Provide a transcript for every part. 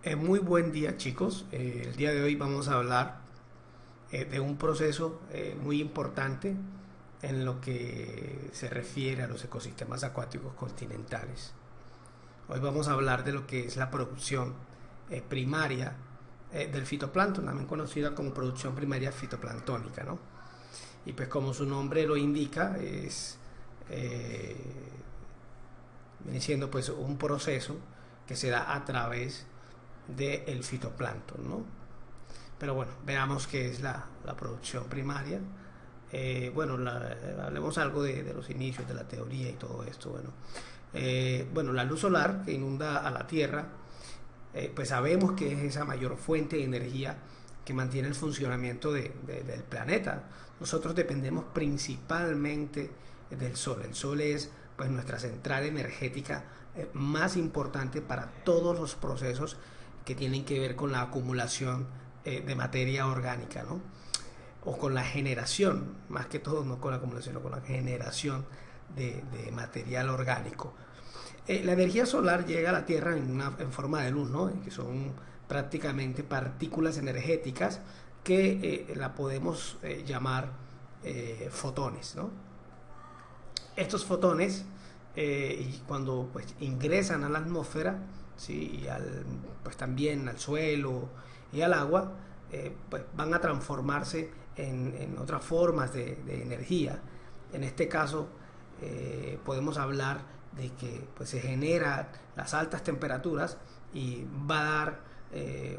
Muy buen día, chicos. El día de hoy vamos a hablar de un proceso muy importante en lo que se refiere a los ecosistemas acuáticos continentales. Hoy vamos a hablar de lo que es la producción primaria del fitoplancton, también conocida como producción primaria fitoplanctónica, ¿no? Y pues como su nombre lo indica, eh, viene siendo pues un proceso que se da a través del fitoplancton, ¿no? Pero bueno, veamos qué es la producción primaria. Hablemos algo de los inicios de la teoría y todo esto. Bueno, la luz solar que inunda a la Tierra, pues sabemos que es esa mayor fuente de energía que mantiene el funcionamiento del planeta. Nosotros dependemos principalmente del Sol. El Sol es pues nuestra central energética más importante para todos los procesos que tienen que ver con la acumulación de materia orgánica, ¿no? O con la generación, más que todo, no con la acumulación, sino con la generación de material orgánico. La energía solar llega a la Tierra en forma de luz, ¿no? Que son prácticamente partículas energéticas que la podemos llamar fotones, ¿no? Estos fotones, y cuando pues, ingresan a la atmósfera, ¿sí? Pues también al suelo y al agua, pues van a transformarse en otras formas de energía. En este caso, podemos hablar de que pues, se generan las altas temperaturas y va a dar, eh,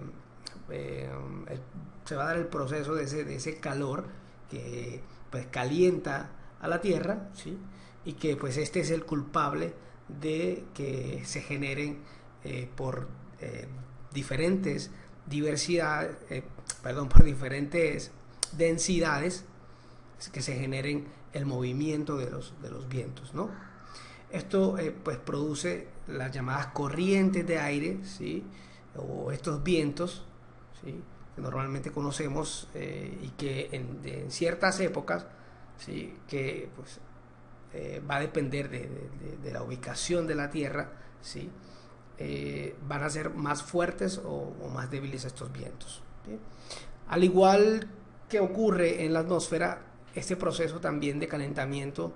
se va a dar el proceso de ese calor que pues, calienta a la Tierra, ¿sí? Y que pues este es el culpable de que se generen por diferentes diversidades, por diferentes densidades que se generen el movimiento de los vientos, ¿no? Esto pues produce las llamadas corrientes de aire, ¿sí? O estos vientos, ¿sí? Que normalmente conocemos y que en ciertas épocas, ¿sí? Que pues va a depender de la ubicación de la Tierra, ¿sí? Van a ser más fuertes o más débiles estos vientos, ¿sí? Al igual que ocurre en la atmósfera, este proceso también de calentamiento,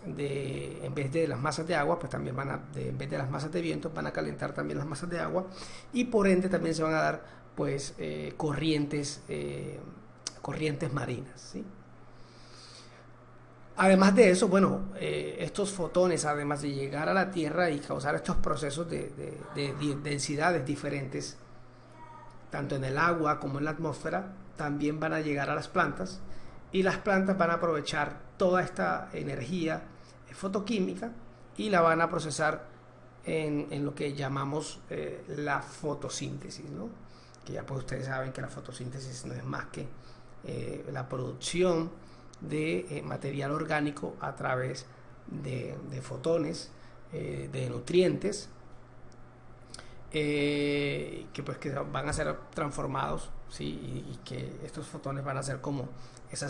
en vez de las masas de agua, pues también en vez de las masas de viento, van a calentar también las masas de agua y por ende también se van a dar pues corrientes marinas, ¿sí? Además de eso, bueno, estos fotones, además de llegar a la Tierra y causar estos procesos de densidades diferentes, tanto en el agua como en la atmósfera, también van a llegar a las plantas y las plantas van a aprovechar toda esta energía fotoquímica y la van a procesar en lo que llamamos la fotosíntesis, ¿no? Que ya pues ustedes saben que la fotosíntesis no es más que la producción de material orgánico a través de fotones, de nutrientes, que van a ser transformados, ¿sí? Y que estos fotones van a ser como esa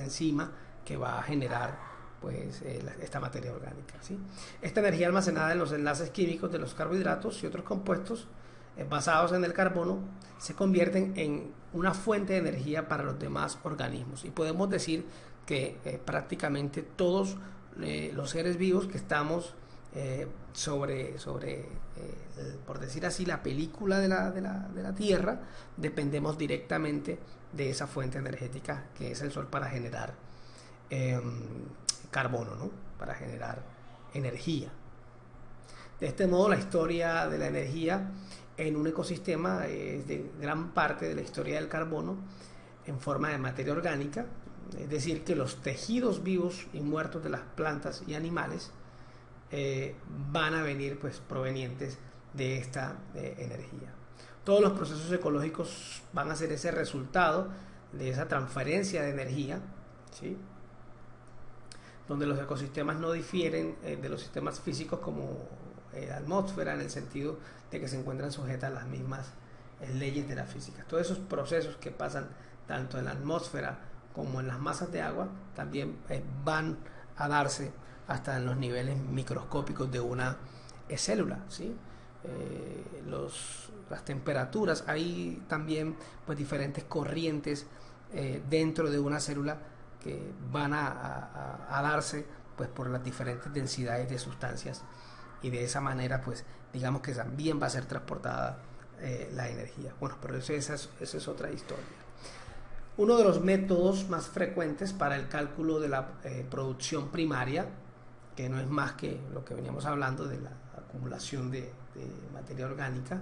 enzima que va a generar pues, esta materia orgánica, ¿sí? Esta energía almacenada en los enlaces químicos de los carbohidratos y otros compuestos basados en el carbono se convierten en una fuente de energía para los demás organismos y podemos decir que prácticamente todos los seres vivos que estamos por decir así, la película de la Tierra, dependemos directamente de esa fuente energética que es el Sol para generar carbono, ¿no? Para generar energía. De este modo, la historia de la energía en un ecosistema es de gran parte de la historia del carbono en forma de materia orgánica, es decir, que los tejidos vivos y muertos de las plantas y animales van a venir pues provenientes de esta energía. Todos los procesos ecológicos van a ser ese resultado de esa transferencia de energía, ¿sí? Donde los ecosistemas no difieren de los sistemas físicos como la atmósfera, en el sentido de que se encuentran sujetas a las mismas leyes de la física. Todos esos procesos que pasan tanto en la atmósfera como en las masas de agua también van a darse hasta en los niveles microscópicos de una célula, ¿sí? las temperaturas, hay también pues diferentes corrientes dentro de una célula que van a darse pues por las diferentes densidades de sustancias, y de esa manera pues digamos que también va a ser transportada la energía. Bueno, pero esa es otra historia. Uno de los métodos más frecuentes para el cálculo de la producción primaria, que no es más que lo que veníamos hablando de la acumulación de materia orgánica,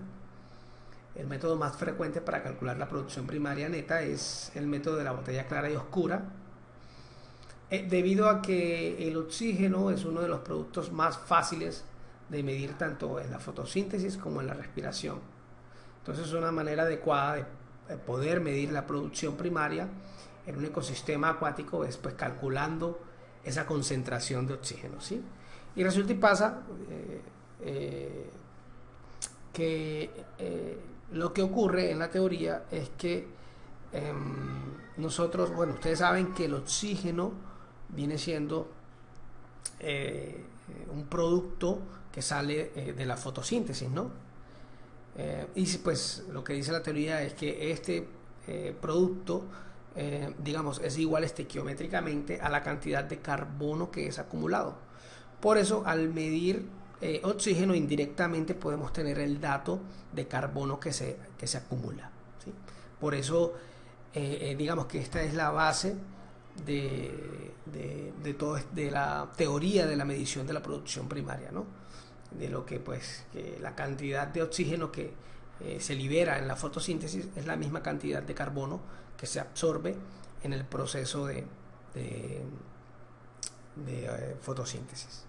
el método más frecuente para calcular la producción primaria neta es el método de la botella clara y oscura, debido a que el oxígeno es uno de los productos más fáciles de medir tanto en la fotosíntesis como en la respiración. Entonces es una manera adecuada de poder medir la producción primaria en un ecosistema acuático, es pues calculando esa concentración de oxígeno, ¿sí? Y resulta y pasa que lo que ocurre en la teoría es que nosotros, bueno, ustedes saben que el oxígeno viene siendo un producto que sale de la fotosíntesis, ¿no? Y pues lo que dice la teoría es que este producto, digamos, es igual estequiométricamente a la cantidad de carbono que es acumulado. Por eso, al medir oxígeno, indirectamente podemos tener el dato de carbono que se acumula, ¿sí? Por eso, digamos que esta es la base de la teoría de la medición de la producción primaria, ¿no? De lo que pues que la cantidad de oxígeno que se libera en la fotosíntesis es la misma cantidad de carbono que se absorbe en el proceso de fotosíntesis.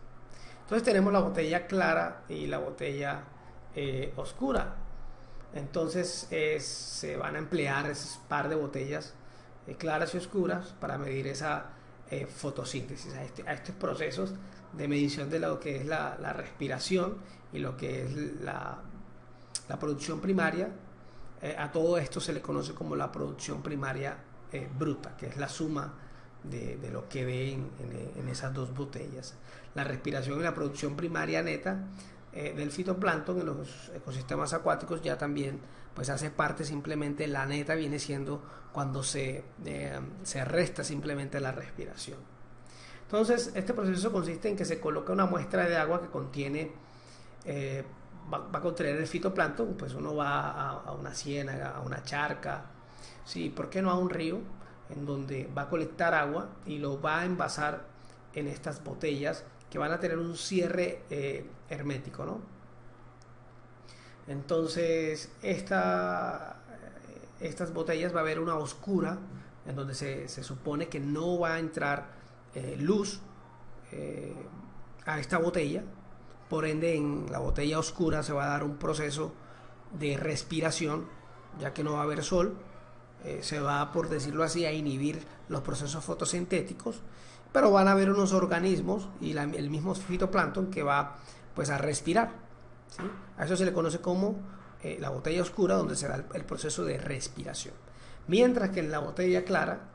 Entonces tenemos la botella clara y la botella oscura. Entonces se van a emplear ese par de botellas claras y oscuras para medir esa fotosíntesis, a estos procesos de medición de lo que es la respiración y lo que es la producción primaria. A todo esto se le conoce como la producción primaria bruta, que es la suma de lo que ven en esas dos botellas. La respiración y la producción primaria neta del fitoplancton en los ecosistemas acuáticos ya también pues hace parte. Simplemente la neta viene siendo cuando se resta simplemente la respiración. Entonces este proceso consiste en que se coloca una muestra de agua que contiene va a contener el fitoplancton. Pues uno va a una ciénaga, a una charca, sí, ¿por qué no a un río?, en donde va a colectar agua y lo va a envasar en estas botellas que van a tener un cierre hermético, ¿no? Entonces estas botellas va a haber una oscura en donde se supone que no va a entrar luz a esta botella. Por ende, en la botella oscura se va a dar un proceso de respiración, ya que no va a haber sol. Se va, por decirlo así, a inhibir los procesos fotosintéticos, pero van a haber unos organismos y el mismo fitoplancton que va pues a respirar, ¿sí? A eso se le conoce como la botella oscura, donde se da el proceso de respiración. Mientras que en la botella clara,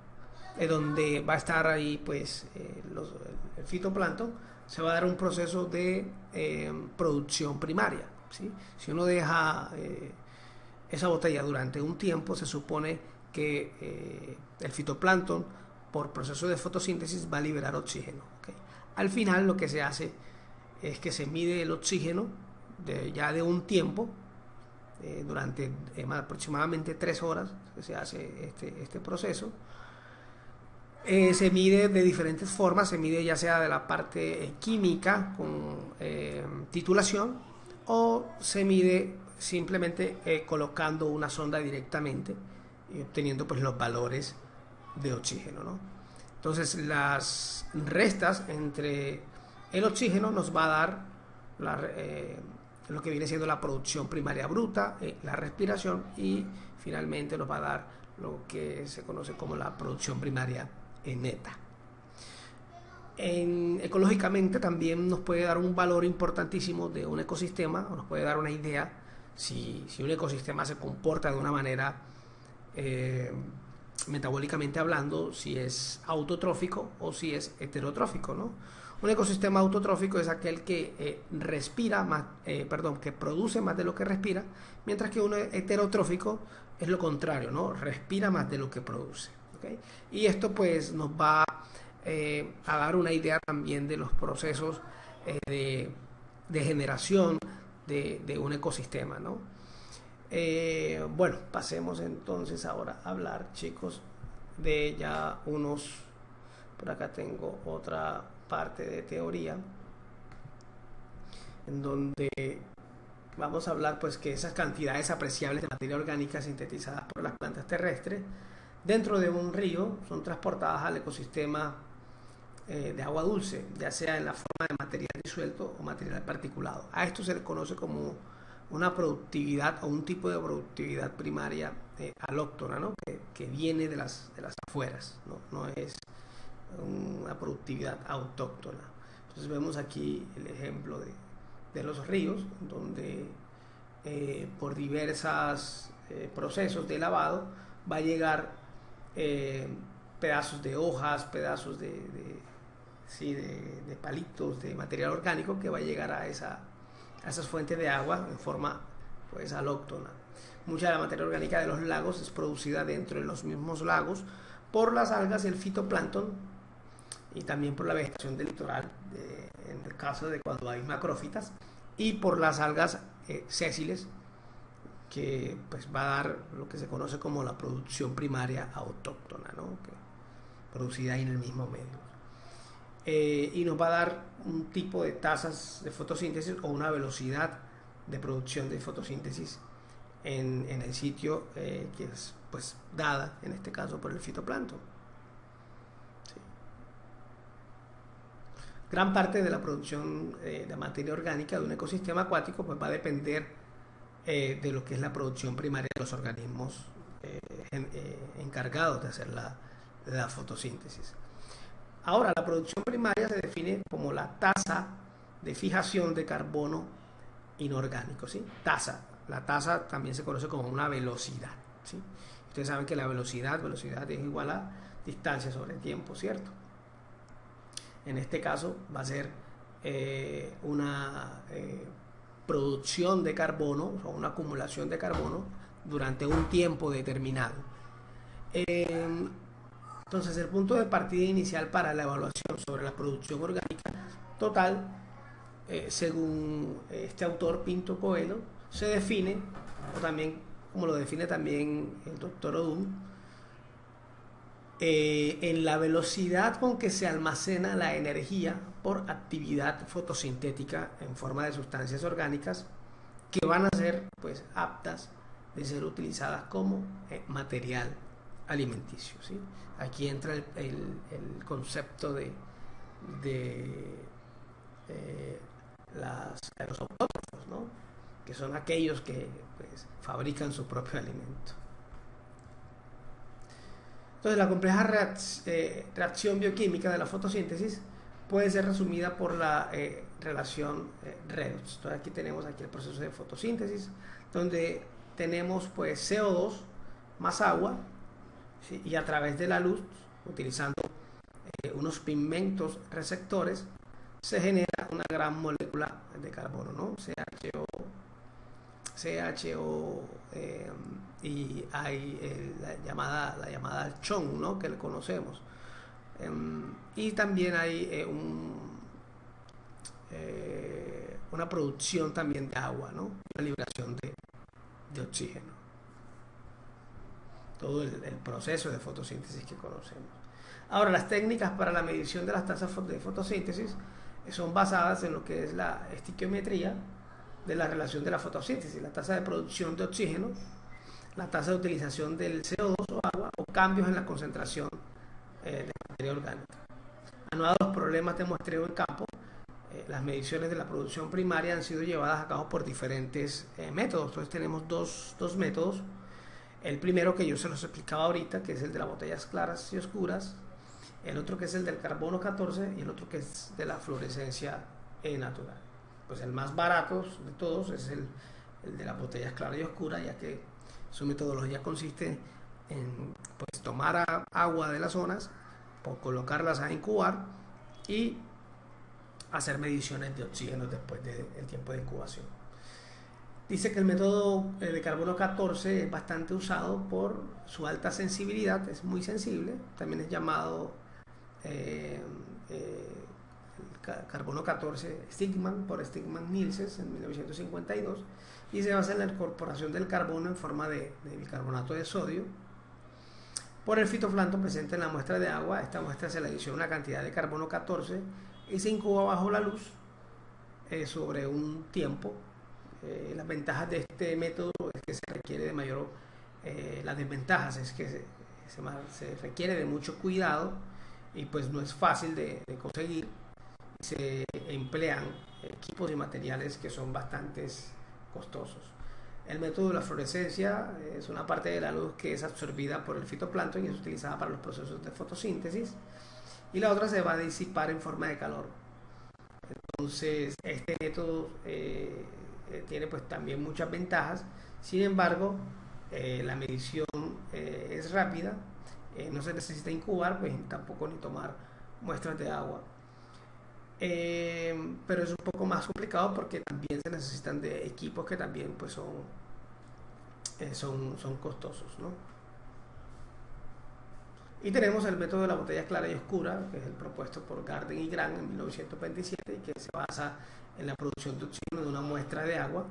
donde va a estar ahí pues el fitoplancton, se va a dar un proceso de producción primaria, ¿sí? Si uno deja esa botella durante un tiempo, se supone que el fitoplancton, por proceso de fotosíntesis, va a liberar oxígeno, ¿okay? Al final lo que se hace es que se mide el oxígeno ya de un tiempo, durante aproximadamente 3 horas que se hace este proceso. Se mide de diferentes formas, se mide ya sea de la parte química con titulación, o se mide simplemente colocando una sonda directamente y obteniendo pues los valores de oxígeno, ¿no? Entonces las restas entre el oxígeno nos va a dar lo que viene siendo la producción primaria bruta, la respiración, y finalmente nos va a dar lo que se conoce como la producción primaria neta. Ecológicamente también nos puede dar un valor importantísimo de un ecosistema, o nos puede dar una idea si un ecosistema se comporta de una manera metabólicamente hablando, si es autotrófico o si es heterotrófico, ¿no? Un ecosistema autotrófico es aquel que respira más, que produce más de lo que respira, mientras que un heterotrófico es lo contrario, ¿no? Respira más de lo que produce. ¿Okay? Y esto pues nos va a dar una idea también de los procesos de generación de un ecosistema, ¿no? Bueno, pasemos entonces ahora a hablar, chicos, de ya unos... Por acá tengo otra parte de teoría en donde vamos a hablar pues que esas cantidades apreciables de materia orgánica sintetizadas por las plantas terrestres dentro de un río son transportadas al ecosistema de agua dulce, ya sea en la forma de material disuelto o material particulado. A esto se le conoce como una productividad o un tipo de productividad primaria alóctona, ¿no? que viene de las afueras, no es una productividad autóctona. Entonces vemos aquí el ejemplo de los ríos, donde por diversos procesos de lavado va a llegar pedazos de hojas, pedazos de palitos de material orgánico que va a llegar a esas fuentes de agua en forma pues alóctona. Mucha de la materia orgánica de los lagos es producida dentro de los mismos lagos por las algas y el fitoplancton, y también por la vegetación del litoral, en el caso de cuando hay macrófitas, y por las algas sésiles, que pues va a dar lo que se conoce como la producción primaria autóctona, ¿no? Que, producida ahí en el mismo medio. Y nos va a dar un tipo de tasas de fotosíntesis o una velocidad de producción de fotosíntesis en el sitio que es pues dada en este caso por el fitoplancton. Sí. Gran parte de la producción de materia orgánica de un ecosistema acuático pues va a depender de lo que es la producción primaria de los organismos encargados de hacer la fotosíntesis. Ahora, la producción primaria se define como la tasa de fijación de carbono inorgánico, ¿sí? Tasa. La tasa también se conoce como una velocidad, ¿sí? Ustedes saben que la velocidad es igual a distancia sobre tiempo, ¿cierto? En este caso va a ser una producción de carbono, o una acumulación de carbono durante un tiempo determinado. Entonces, el punto de partida inicial para la evaluación sobre la producción orgánica total, según este autor Pinto Coelho, se define, o también como lo define también el doctor Odum, en la velocidad con que se almacena la energía por actividad fotosintética en forma de sustancias orgánicas que van a ser pues aptas de ser utilizadas como material alimenticio, ¿sí? Aquí entra el concepto de los autótrofos, ¿no? Que son aquellos que pues, fabrican su propio alimento. Entonces, la compleja reacción bioquímica de la fotosíntesis puede ser resumida por la relación redox. Entonces, aquí tenemos el proceso de fotosíntesis, donde tenemos pues CO2 más agua, ¿sí? Y a través de la luz, utilizando unos pigmentos receptores, se genera una gran molécula de carbono, ¿no? CHO y hay la llamada CHON, ¿no? Que le conocemos. Y también hay una producción también de agua, ¿no? Una liberación de oxígeno. Todo el proceso de fotosíntesis que conocemos. Ahora, las técnicas para la medición de las tasas de fotosíntesis son basadas en lo que es la estequiometría de la relación de la fotosíntesis, la tasa de producción de oxígeno, la tasa de utilización del CO2 o agua, o cambios en la concentración de materia orgánica. Anudados los problemas de muestreo en campo, las mediciones de la producción primaria han sido llevadas a cabo por diferentes métodos. Entonces tenemos dos métodos. El primero, que yo se los explicaba ahorita, que es el de las botellas claras y oscuras, el otro que es el del carbono 14 y el otro que es de la fluorescencia natural. Pues el más barato de todos es el de las botellas claras y oscuras, ya que su metodología consiste en pues, tomar agua de las zonas, colocarlas a incubar y hacer mediciones de oxígeno después del tiempo de incubación. Dice que el método de carbono 14 es bastante usado por su alta sensibilidad, es muy sensible, también es llamado carbono 14 Stigman por Stigman Nielsen en 1952, y se basa en la incorporación del carbono en forma de bicarbonato de sodio por el fitoplancton presente en la muestra de agua. Esta muestra se le adiciona una cantidad de carbono 14 y se incuba bajo la luz sobre un tiempo. Las ventajas de este método es que se requiere de mayor, las desventajas es que se requiere de mucho cuidado y pues no es fácil de conseguir. Se emplean equipos y materiales que son bastante costosos. El método de la fluorescencia es una parte de la luz que es absorbida por el fitoplancton y es utilizada para los procesos de fotosíntesis, y la otra se va a disipar en forma de calor. Entonces este método tiene pues también muchas ventajas. Sin embargo, la medición es rápida, no se necesita incubar, pues tampoco ni tomar muestras de agua. Pero es un poco más complicado porque también se necesitan de equipos que también pues son costosos, ¿no? Y tenemos el método de la botella clara y oscura, que es el propuesto por Garden y Grant en 1927, y que se basa en la producción de oxígeno de una muestra de agua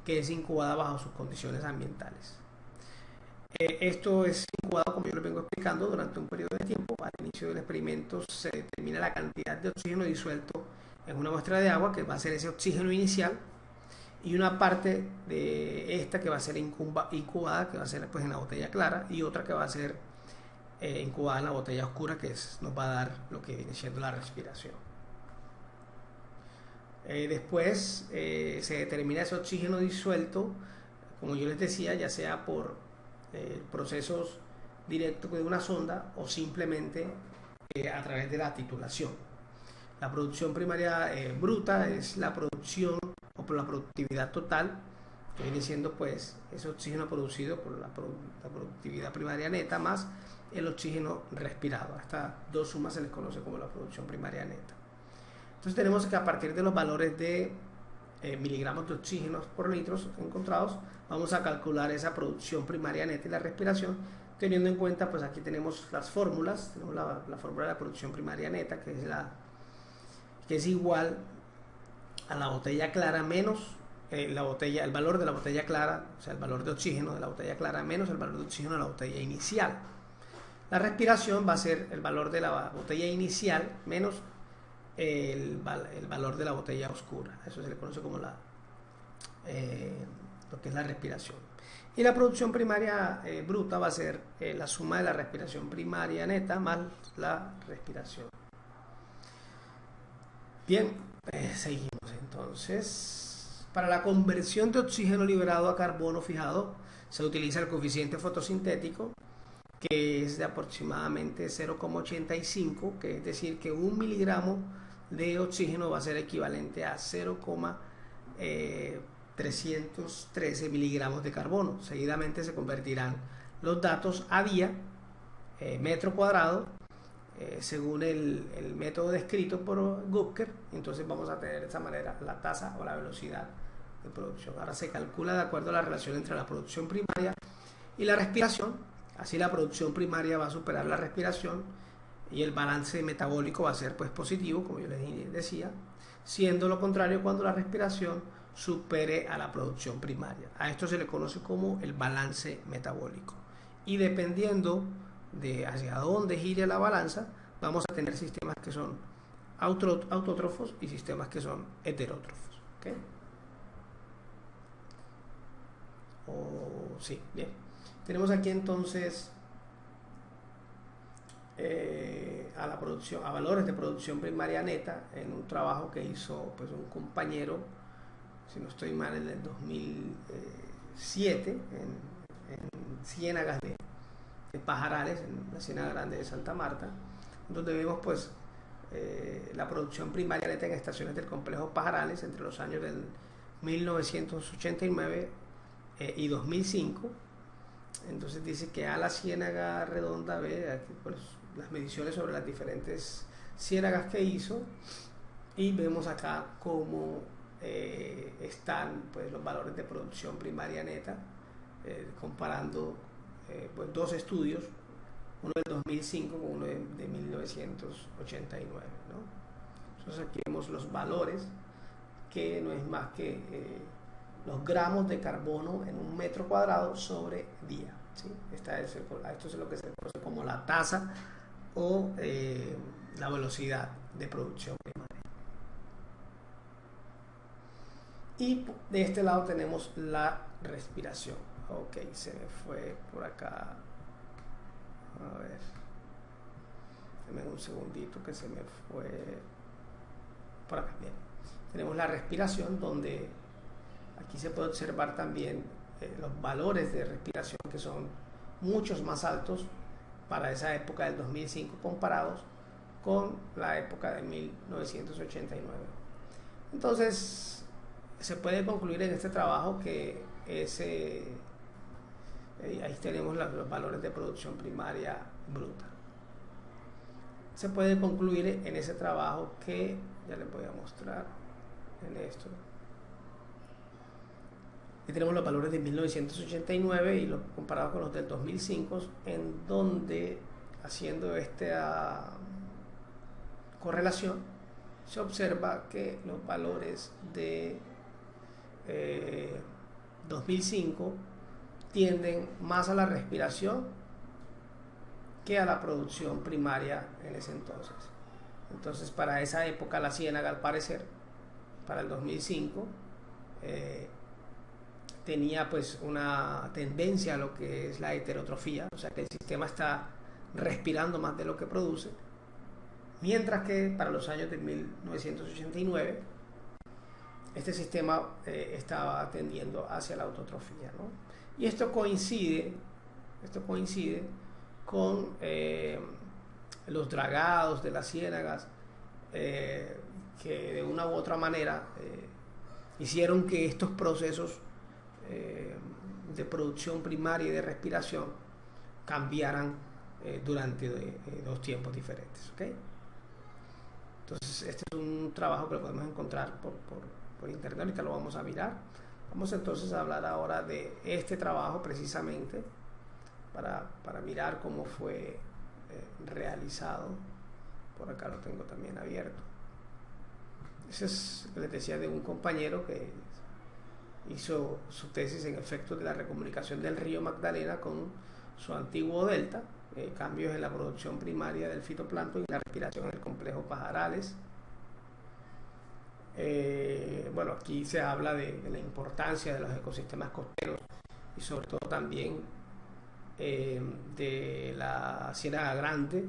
que es incubada bajo sus condiciones ambientales. Esto es incubado, como yo les vengo explicando, durante un periodo de tiempo. Al inicio del experimento se determina la cantidad de oxígeno disuelto en una muestra de agua, que va a ser ese oxígeno inicial, y una parte de esta que va a ser incubada, que va a ser pues en la botella clara, y otra que va a ser incubada en la botella oscura, que nos va a dar lo que viene siendo la respiración. Después se determina ese oxígeno disuelto, como yo les decía, ya sea por procesos directos de una sonda o simplemente a través de la titulación. La producción primaria bruta es la producción o por la productividad total, que viene siendo pues ese oxígeno producido por la productividad primaria neta más el oxígeno respirado. A estas dos sumas se les conoce como la producción primaria neta. Entonces tenemos que a partir de los valores de miligramos de oxígeno por litros encontrados, vamos a calcular esa producción primaria neta y la respiración, teniendo en cuenta, pues aquí tenemos las fórmulas. Tenemos la fórmula de la producción primaria neta, que es igual a la botella clara menos el valor de la botella clara, o sea, el valor de oxígeno de la botella clara menos el valor de oxígeno de la botella inicial. La respiración va a ser el valor de la botella inicial menos el valor de la botella oscura. Eso se le conoce como lo que es la respiración. Y la producción primaria bruta va a ser la suma de la respiración primaria neta más la respiración. Bien, seguimos entonces. Para la conversión de oxígeno liberado a carbono fijado se utiliza el coeficiente fotosintético, que es de aproximadamente 0,85, que es decir que 1 miligramo de oxígeno va a ser equivalente a 0,313 miligramos de carbono. Seguidamente se convertirán los datos a día, metro cuadrado, según el método descrito por Gupker. Entonces vamos a tener de esta manera la tasa o la velocidad de producción. Ahora se calcula de acuerdo a la relación entre la producción primaria y la respiración. Así la producción primaria va a superar la respiración y el balance metabólico va a ser pues positivo, como yo les decía, siendo lo contrario cuando la respiración supere a la producción primaria. A esto se le conoce como el balance metabólico. Y dependiendo de hacia dónde gire la balanza, vamos a tener sistemas que son autótrofos y sistemas que son heterótrofos. ¿Okay? Sí, bien. Tenemos aquí entonces a valores de producción primaria neta en un trabajo que hizo pues un compañero, si no estoy mal, en el 2007 en ciénagas de pajarales, en la Ciénaga Grande de Santa Marta, donde vemos pues la producción primaria neta en estaciones del complejo Pajarales entre los años del 1989 y 2005. Entonces dice que a la ciénaga redonda, ve aquí pues las mediciones sobre las diferentes ciénagas que hizo, Y vemos acá cómo están pues, los valores de producción primaria neta, comparando pues, dos estudios, uno del 2005 con uno de 1989, ¿no? Entonces aquí vemos los valores, que no es más que los gramos de carbono en un metro cuadrado sobre día, ¿sí? Esto es lo que se conoce como la tasa o la velocidad de producción primaria. Y de este lado tenemos la respiración. Ok, se me fue por acá. A ver. Deme un segundito que se me fue por acá. Bien. Tenemos la respiración, donde aquí se puede observar también los valores de respiración, que son muchos más altos para esa época del 2005 comparados con la época de 1989. Entonces, se puede concluir en este trabajo que ahí tenemos los valores de producción primaria bruta. Se puede concluir en ese trabajo que ya les voy a mostrar en esto. Aquí tenemos los valores de 1989 y los comparados con los del 2005, en donde, haciendo esta correlación, se observa que los valores de 2005 tienden más a la respiración que a la producción primaria en ese entonces. Entonces, para esa época la ciénaga, al parecer, para el 2005, tenía pues una tendencia a lo que es la heterotrofía, o sea que el sistema está respirando más de lo que produce, mientras que para los años de 1989 este sistema estaba tendiendo hacia la autotrofía, ¿no? Y esto coincide con los dragados de las ciénagas, que de una u otra manera hicieron que estos procesos de producción primaria y de respiración cambiaran durante dos tiempos diferentes, ¿okay? Entonces este es un trabajo que lo podemos encontrar por internet, ahorita lo vamos a mirar. Vamos entonces a hablar ahora de este trabajo precisamente para mirar cómo fue realizado. Por acá lo tengo también abierto. Ese es, les decía, de un compañero que hizo su tesis en efectos de la recomunicación del río Magdalena con su antiguo delta, cambios en la producción primaria del fitoplancton y la respiración en el complejo Pajarales. Bueno, aquí se habla de la importancia de los ecosistemas costeros y sobre todo también de la Ciénaga Grande,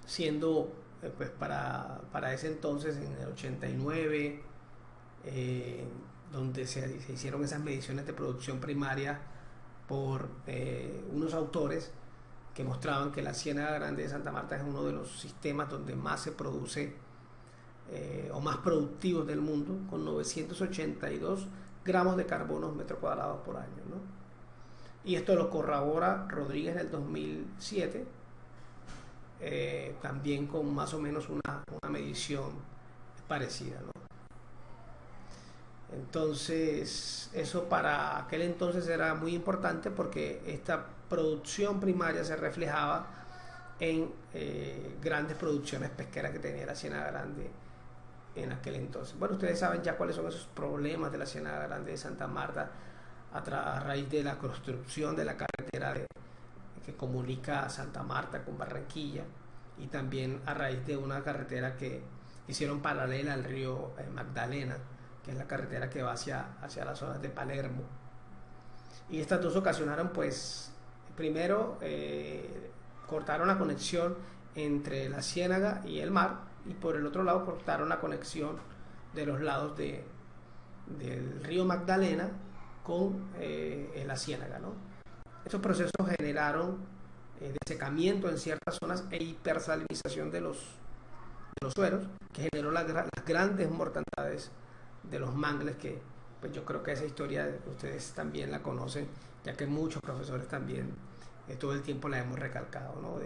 siendo pues para ese entonces, en el 89, donde se hicieron esas mediciones de producción primaria por unos autores que mostraban que la Ciénaga Grande de Santa Marta es uno de los sistemas donde más se produce o más productivos del mundo, con 982 gramos de carbono metro cuadrado por año, ¿no? Y esto lo corrobora Rodríguez en el 2007, también con más o menos una medición parecida, ¿no? Entonces, eso para aquel entonces era muy importante porque esta producción primaria se reflejaba en grandes producciones pesqueras que tenía la Ciénaga Grande en aquel entonces. Bueno, ustedes saben ya cuáles son esos problemas de la Ciénaga Grande de Santa Marta a raíz de la construcción de la carretera que comunica Santa Marta con Barranquilla, y también a raíz de una carretera que hicieron paralela al río Magdalena, que es la carretera que va hacia las zonas de Palermo. Y estas dos ocasionaron, pues, primero cortaron la conexión entre la ciénaga y el mar, y por el otro lado cortaron la conexión de los lados del río Magdalena con la ciénaga, ¿no? Estos procesos generaron desecamiento en ciertas zonas e hipersalinización de los suelos, que generó las grandes mortandades de los mangles, que pues yo creo que esa historia ustedes también la conocen, ya que muchos profesores también todo el tiempo la hemos recalcado, ¿no?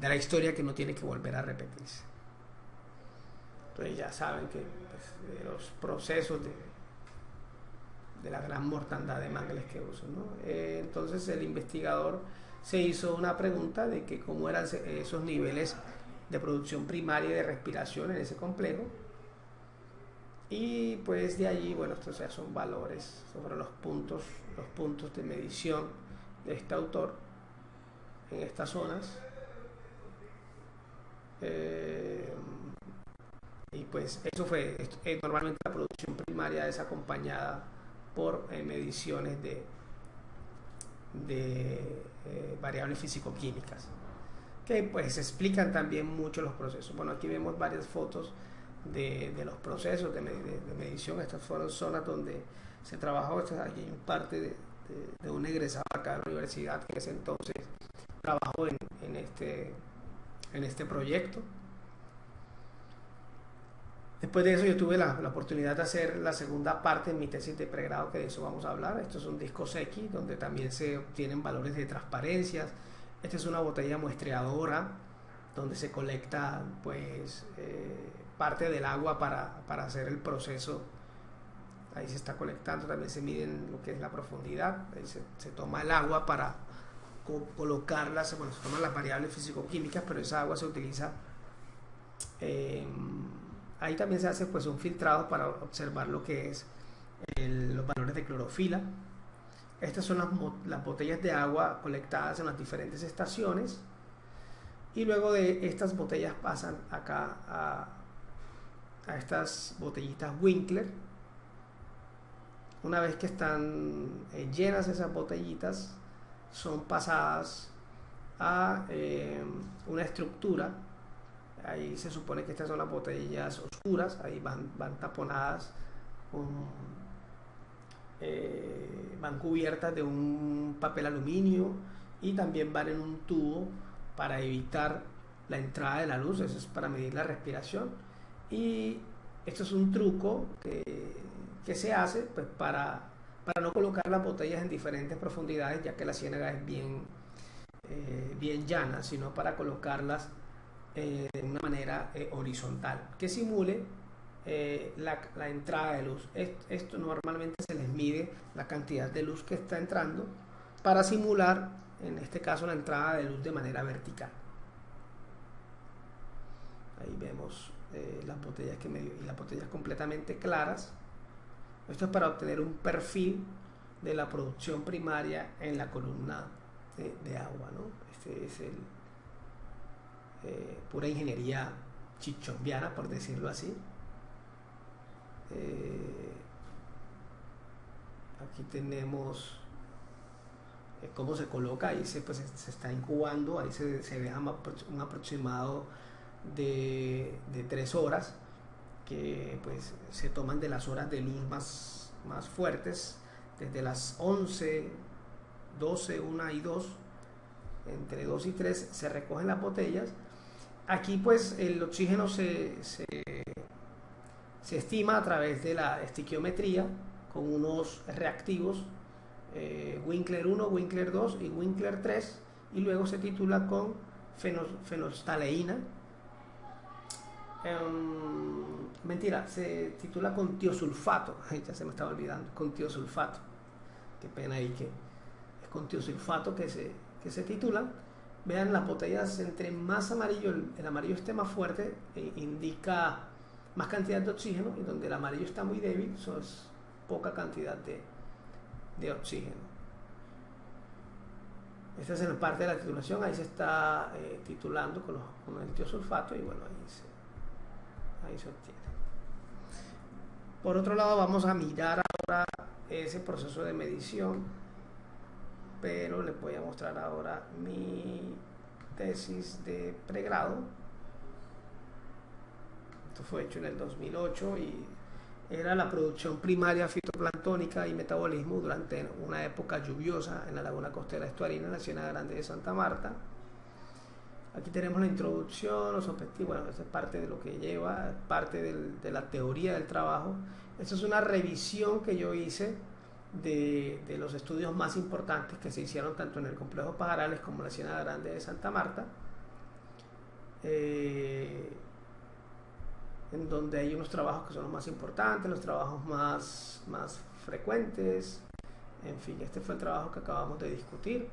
de la historia que no tiene que volver a repetirse. Entonces ya saben que pues, de los procesos de la gran mortandad de mangles que usan, ¿no? Entonces el investigador se hizo una pregunta de que cómo eran esos niveles de producción primaria y de respiración en ese complejo, y pues de allí, bueno, estos ya son valores sobre los puntos de medición de este autor en estas zonas. Y pues eso fue, normalmente la producción primaria es acompañada por mediciones de variables físico-químicas, que pues explican también mucho los procesos. Bueno, aquí vemos varias fotos de los procesos de medición. Estas fueron zonas donde se trabajó. Aquí hay parte de un egresado acá de la universidad que en ese entonces trabajó en este proyecto. Después de eso yo tuve la oportunidad de hacer la segunda parte en mi tesis de pregrado, que de eso vamos a hablar. Estos son discos X, donde también se obtienen valores de transparencia. Esta es una botella muestreadora, donde se colecta pues parte del agua para hacer el proceso. Ahí se está colectando, también se miden lo que es la profundidad. Ahí se toma el agua para colocarlas, bueno, se toman las variables físico-químicas, pero esa agua se utiliza... ahí también se hace pues un filtrado para observar lo que es los valores de clorofila. Estas son las botellas de agua colectadas en las diferentes estaciones, y luego de estas botellas pasan acá a estas botellitas Winkler. Una vez que están llenas esas botellitas, son pasadas a una estructura. Ahí se supone que estas son las botellas oscuras, ahí van taponadas, van cubiertas de un papel aluminio, y también van en un tubo para evitar la entrada de la luz. Eso es para medir la respiración. Y esto es un truco que se hace pues para no colocar las botellas en diferentes profundidades, ya que la ciénaga es bien llana, sino para colocarlas de una manera horizontal, que simule la entrada de luz. Esto normalmente se les mide la cantidad de luz que está entrando para simular, en este caso, la entrada de luz de manera vertical. Ahí vemos las botellas y las botellas completamente claras. Esto es para obtener un perfil de la producción primaria en la columna de agua, ¿no? Este es pura ingeniería chichombiana, por decirlo así. Aquí tenemos cómo se coloca. Ahí se está incubando. Ahí se deja un aproximado de 3 horas, que pues se toman de las horas de luz más fuertes, desde las 11, 12, 1 y 2. Entre 2 y 3 se recogen las botellas. Aquí pues el oxígeno se estima a través de la estiquiometría con unos reactivos Winkler 1, Winkler 2 y Winkler 3, y luego se titula con fenolftaleína. Mentira, se titula con tiosulfato. Ya se me estaba olvidando, con tiosulfato. Qué pena ahí que es con tiosulfato que se titulan. Vean las botellas, entre más amarillo, el amarillo esté más fuerte, indica más cantidad de oxígeno, y donde el amarillo está muy débil, eso es poca cantidad de oxígeno. Esta es la parte de la titulación. Ahí se está titulando con el tiosulfato, y bueno, ahí se obtiene. Por otro lado, vamos a mirar ahora ese proceso de medición, pero les voy a mostrar ahora mi tesis de pregrado. Esto fue hecho en el 2008 y era la producción primaria fitoplanctónica y metabolismo durante una época lluviosa en la laguna costera estuarina, en la Ciénaga Grande de Santa Marta. Aquí tenemos la introducción, los objetivos. Bueno, esta es parte de lo que lleva, parte de la teoría del trabajo. Esta es una revisión que yo hice de los estudios más importantes que se hicieron tanto en el complejo Pajarales como en la Ciénaga Grande de Santa Marta. eh, en donde hay unos trabajos que son los más importantes, los trabajos más frecuentes. En fin, este fue el trabajo que acabamos de discutir.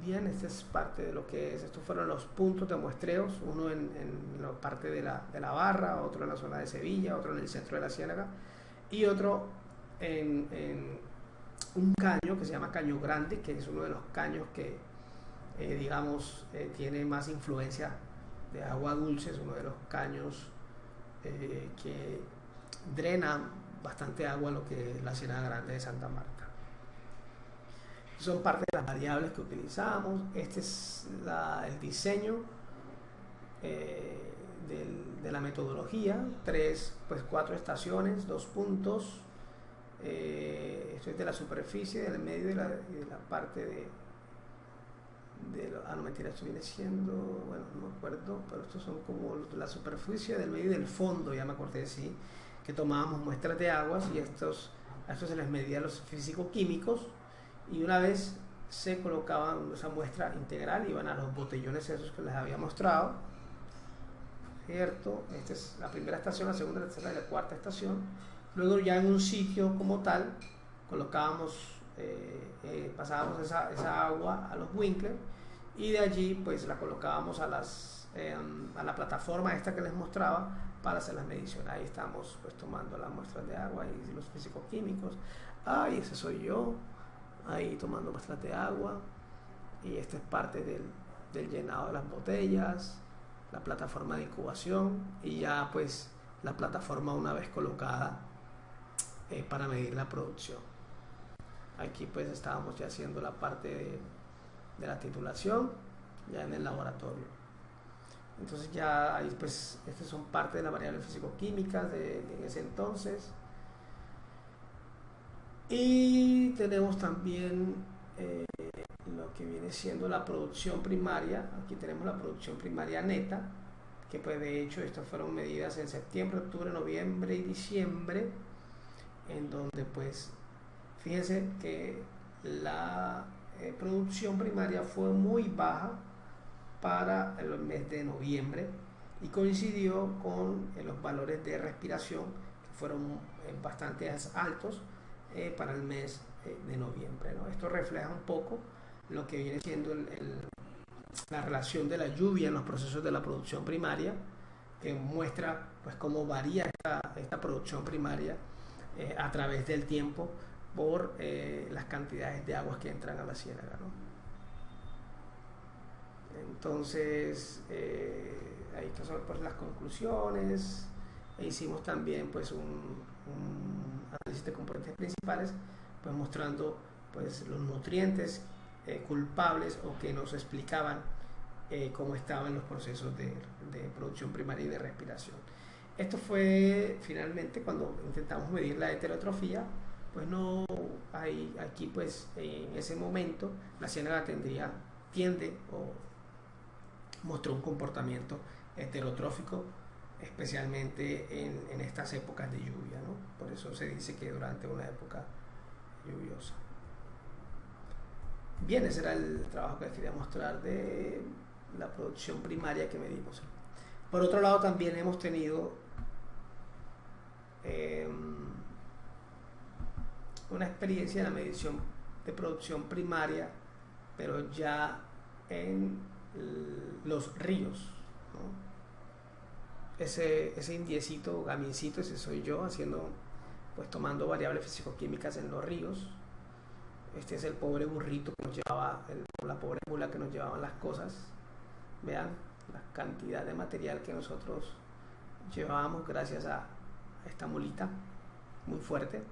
Bien, esta es parte de lo que es. Estos fueron los puntos de muestreos, uno en la parte de la barra, otro en la zona de Sevilla, otro en el centro de la Ciénaga y otro en un caño que se llama Caño Grande, que es uno de los caños que, tiene más influencia de agua dulce. Es uno de los caños que drena bastante agua, lo que es la Ciénaga Grande de Santa Marta. Son parte de las variables que utilizamos. Este es el diseño de la metodología. 4 estaciones, 2 puntos. Esto es de la superficie, del medio y de la parte no mentira, esto viene siendo, bueno, no me acuerdo, pero estos son como la superficie, del medio y del fondo, ya me acordé, sí, que tomábamos muestras de aguas y a estos se les medía los físico-químicos, y una vez se colocaban esa muestra integral, iban a los botellones esos que les había mostrado, ¿cierto? Esta es la primera estación, la segunda, la tercera y la cuarta estación. Luego ya en un sitio como tal colocábamos, pasábamos esa agua a los Winkler, y de allí pues la colocábamos a la plataforma esta que les mostraba para hacer las mediciones. Ahí estamos pues tomando las muestras de agua y los físico-químicos. Y ese soy yo ahí tomando muestras de agua, y esta es parte del llenado de las botellas, la plataforma de incubación, y ya pues la plataforma una vez colocada para medir la producción. Aquí pues estábamos ya haciendo la parte de la titulación ya en el laboratorio. Entonces ya ahí pues estas son parte de las variables físico-químicas de ese entonces. Y tenemos también lo que viene siendo la producción primaria. Aquí tenemos la producción primaria neta, que pues de hecho estas fueron medidas en septiembre, octubre, noviembre y diciembre, en donde pues fíjense que la producción primaria fue muy baja para el mes de noviembre, y coincidió con los valores de respiración que fueron bastante altos para el mes de noviembre, ¿no? Esto refleja un poco lo que viene siendo la relación de la lluvia en los procesos de la producción primaria, que muestra pues cómo varía esta producción primaria a través del tiempo por las cantidades de aguas que entran a la ciénaga, ¿no? Entonces ahí son pues las conclusiones. Hicimos también pues un análisis de componentes principales, pues mostrando pues los nutrientes culpables o que nos explicaban cómo estaban los procesos de producción primaria y de respiración. Esto fue finalmente cuando intentamos medir la heterotrofía. Pues no hay aquí pues en ese momento la ciénaga tiende o mostró un comportamiento heterotrófico, especialmente en estas épocas de lluvia, ¿no? Por eso se dice que durante una época lluviosa. Bien, ese era el trabajo que les quería mostrar de la producción primaria que medimos. Por otro lado, también hemos tenido una experiencia en la medición de producción primaria, pero ya en los ríos, ¿no? Ese indiecito, gamiencito, ese soy yo, pues tomando variables físico-químicas en los ríos. Este es el pobre burrito que nos llevaba, la pobre mula que nos llevaban las cosas. Vean la cantidad de material que nosotros llevábamos gracias a esta mulita muy fuerte.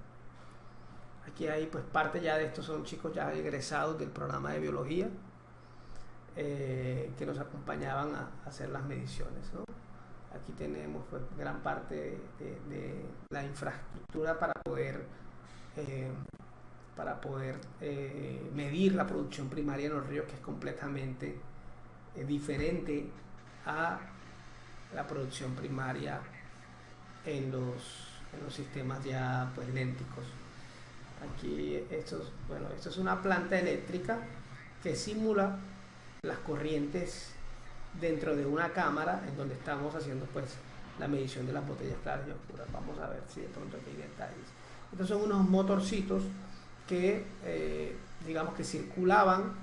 Aquí hay pues parte ya de estos, son chicos ya egresados del programa de biología que nos acompañaban a hacer las mediciones, ¿no? Aquí tenemos pues gran parte de la infraestructura para poder medir la producción primaria en los ríos, que es completamente diferente a la producción primaria en los sistemas ya pues lénticos. Aquí esto es una planta eléctrica que simula las corrientes dentro de una cámara en donde estamos haciendo pues la medición de las botellas claras y oscuras. Vamos a ver si de pronto aquí hay detalles. Estos son unos motorcitos que digamos que circulaban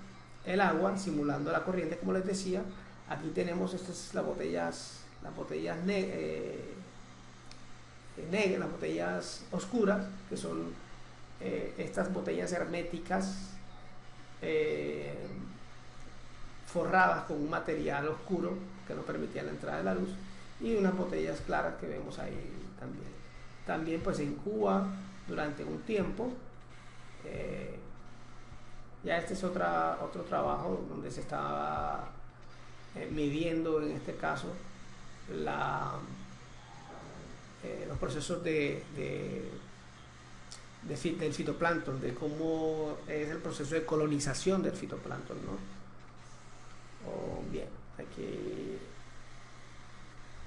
el agua simulando la corriente, como les decía. Aquí tenemos estas las botellas negras, las botellas oscuras, que son estas botellas herméticas forradas con un material oscuro que no permitía la entrada de la luz, y unas botellas claras que vemos ahí también pues en Cuba durante un tiempo. Ya este es otro trabajo donde se estaba midiendo en este caso los procesos del fitoplancton, de cómo es el proceso de colonización del fitoplancton, ¿no? Bien, aquí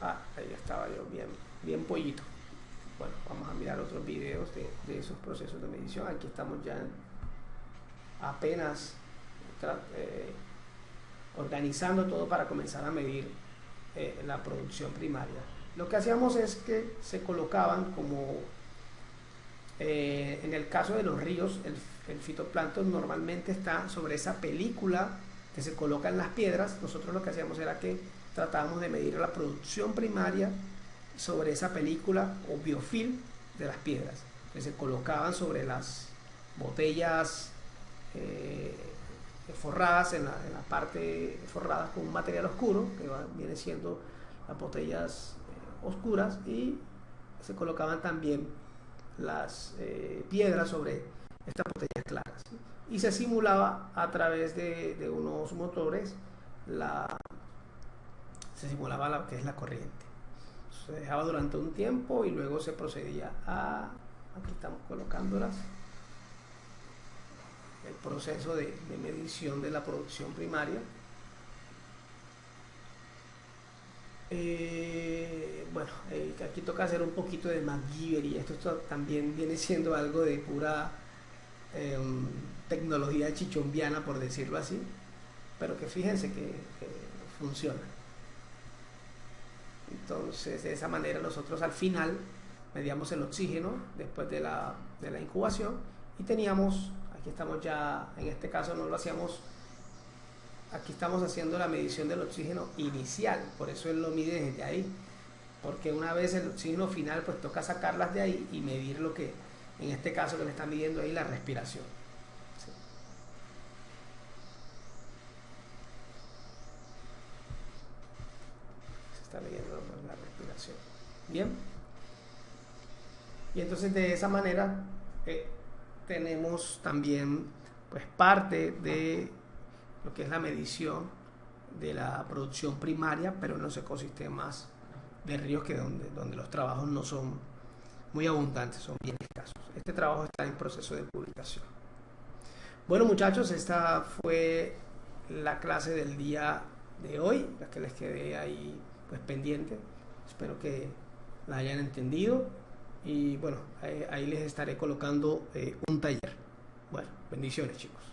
ahí estaba yo, bien pollito. Bueno, vamos a mirar otros videos de esos procesos de medición. Aquí estamos ya apenas organizando todo para comenzar a medir la producción primaria. Lo que hacíamos es que se colocaban como en el caso de los ríos, el fitoplancton normalmente está sobre esa película que se coloca en las piedras. Nosotros lo que hacíamos era que tratábamos de medir la producción primaria sobre esa película o biofilm de las piedras que se colocaban sobre las botellas forradas en la parte forradas con un material oscuro, que viene siendo las botellas oscuras, y se colocaban también las piedras sobre estas botellas claras, ¿sí? Y se simulaba a través de unos motores se simulaba lo que es la corriente. Se dejaba durante un tiempo y luego se procedía aquí estamos colocándolas, el proceso de medición de la producción primaria. Bueno, aquí toca hacer un poquito de MacGyver, y esto también viene siendo algo de pura tecnología chichombiana, por decirlo así, pero que fíjense que funciona. Entonces, de esa manera nosotros al final medíamos el oxígeno después de la incubación, y teníamos, aquí estamos ya, en este caso no lo hacíamos, aquí estamos haciendo la medición del oxígeno inicial, por eso él lo mide desde ahí, porque una vez el oxígeno final pues toca sacarlas de ahí y medir lo que, en este caso que le está midiendo ahí, la respiración. ¿Sí? Se está midiendo la respiración. Bien. Y entonces de esa manera tenemos también pues parte de lo que es la medición de la producción primaria, pero en los ecosistemas de ríos, que donde los trabajos no son muy abundantes, son bien escasos. Este trabajo está en proceso de publicación. Bueno, muchachos, esta fue la clase del día de hoy, la que les quedé ahí pues pendiente. Espero que la hayan entendido, y bueno, ahí les estaré colocando un taller. Bueno, bendiciones, chicos.